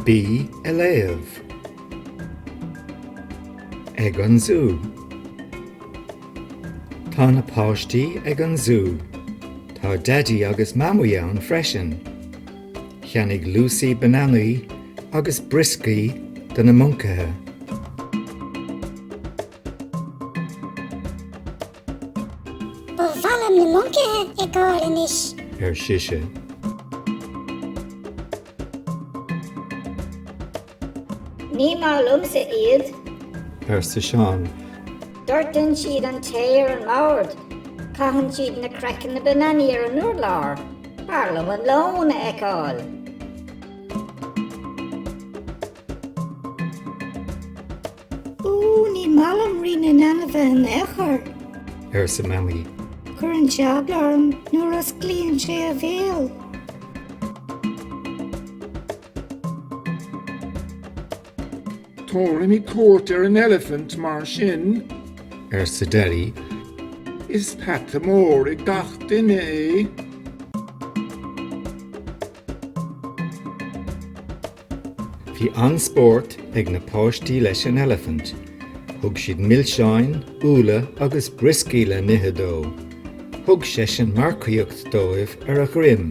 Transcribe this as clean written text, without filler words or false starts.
bí a Léamh. Ag an zoo. Tá na páistí ag an zoo. Tá daddy agus mamú ann freisin. Cheannig Lucy bananaí agus briscaí do na muncathe. Ó bhalam na muncathe ag gáil inis. Siise. Ní má lumsa iad, Sa Seán. dúirteann siad an téir an mord, caitheann siad na creiceann na bananaí ar an urlár, Barlam an lóna eáil. Ní malam rína nanamh an éair, Sa mamí. chur an teaglarm nuair as glíonn sé a bhéal. Tóra mí cuairt ar an elephant mar sin, Sa daddy. is pata mór ag gach duine é. Bhí anspórt ag na páistí leis an elephant. Thug siad millseáin, úla agus briscaí le nithe dó. Thug sé sin marcaíocht dóibh ar a ghrim.